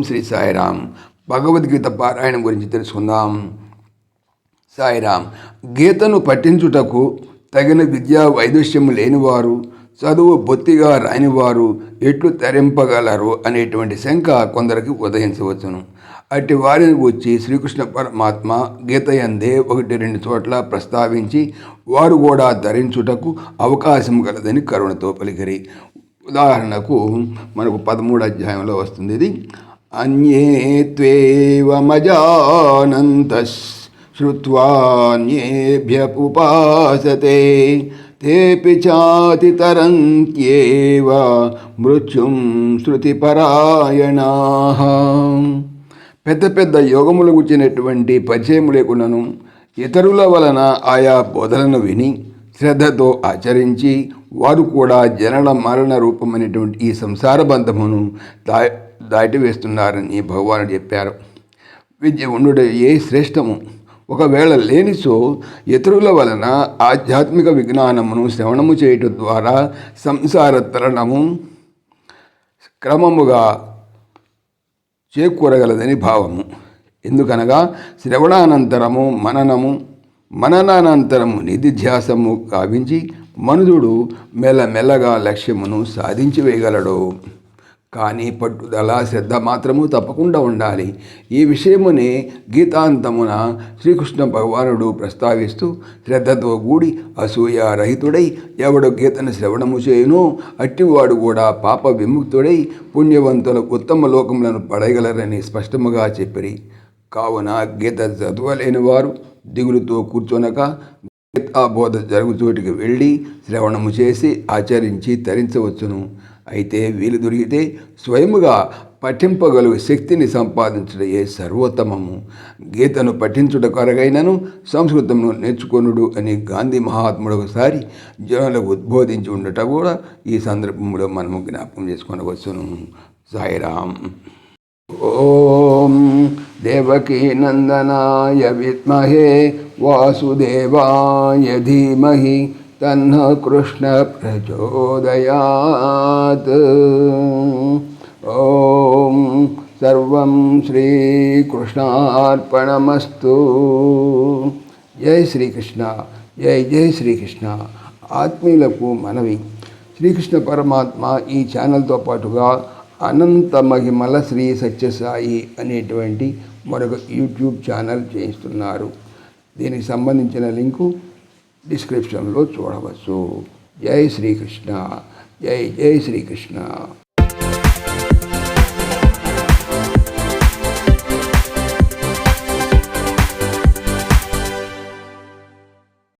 శ్రీ సాయిరామ్. భగవద్గీత పారాయణం గురించి తెలుసుకుందాం. సాయిరామ్. గీతను పఠించుటకు తగిన విద్యా వైదుష్యము లేనివారు, చదువు బొత్తిగా రానివారు ఎట్లు తరింపగలరు అనేటువంటి శంక కొందరికి ఉదయించవచ్చును. అట్టి వారిని వచ్చి శ్రీకృష్ణ పరమాత్మ గీతయందే 1-2 చోట్ల ప్రస్తావించి వారు కూడా ధరించుటకు అవకాశం కలదని కరుణతో పలికిరి. ఉదాహరణకు మనకు 13వ అధ్యాయంలో వస్తుంది ఇది. అన్యే త్వేవమజానంతస్ శ్రుత్వాన్యేభ్య ఉపాసతే తేపి చాతితరంత్యేవ మృత్యుం శృతిపరాయణాః. పెద్ద పెద్ద యోగములు గుచ్చినటువంటి పరిచయం లేకుండాను ఇతరుల వలన ఆయా బోధలను విని శ్రద్ధతో ఆచరించి వారు కూడా జనన మరణ రూపమైనటువంటి ఈ సంసార బంధమును దాటివేస్తున్నారని భగవానుడు చెప్పారు. విద్య ఉండుట ఏ శ్రేష్టము. ఒకవేళ లేనిచో ఇతరుల వలన ఆధ్యాత్మిక విజ్ఞానమును శ్రవణము చేయటం ద్వారా సంసార తరణము క్రమముగా చేకూరగలదని భావము. ఎందుకనగా శ్రవణానంతరము మననానంతరము నిధిధ్యాసము గావించి మనుజుడు మెల్లమెల్లగా లక్ష్యమును సాధించి వేయగలడు. కానీ పట్టుదల శ్రద్ధ మాత్రము తప్పకుండా ఉండాలి. ఈ విషయమునే గీతాంతమున శ్రీకృష్ణ భగవానుడు ప్రస్తావిస్తూ శ్రద్ధతో కూడి అసూయారహితుడై ఎవడు గీతను శ్రవణము చేయునో అట్టివాడు కూడా పాప విముక్తుడై పుణ్యవంతుల ఉత్తమ లోకములను పడగలరని స్పష్టముగా చెప్పిరి. కావున గీత చదవలేని వారు దిగులుతో కూర్చొనక గీతా బోధ జరుగు చోటికి వెళ్ళి శ్రవణము చేసి ఆచరించి తరించవచ్చును. అయితే వీలు దొరికితే స్వయముగా పఠింపగలుగు శక్తిని సంపాదించుటయే సర్వోత్తమము. గీతను పఠించుట కొరగైనను సంస్కృతమును నేర్చుకొనుడు అని గాంధీ మహాత్ముడు ఒకసారి జనులకు ఉద్బోధించి ఉండట కూడా ఈ సందర్భంలో మనము జ్ఞాపకం చేసుకొనవచ్చును. సాయిరామ్. ఓం దేవకీ నందనాయ విద్మహే వాసుదేవాయ ధీమహి తన్న కృష్ణ ప్రచోదయాత్. ఓం సర్వం శ్రీకృష్ణార్పణమస్తు. జై శ్రీకృష్ణ. జై జై శ్రీకృష్ణ. ఆత్మీయులకు మనవి, శ్రీకృష్ణ పరమాత్మ ఈ ఛానల్తో పాటుగా అనంత మహిమల శ్రీ సత్యసాయి అనేటువంటి మరొక యూట్యూబ్ ఛానల్ చేయిస్తున్నారు. దీనికి సంబంధించిన లింకు డిస్క్రిప్షన్లో చూడవచ్చు. జై శ్రీకృష్ణ. జై జై శ్రీకృష్ణ.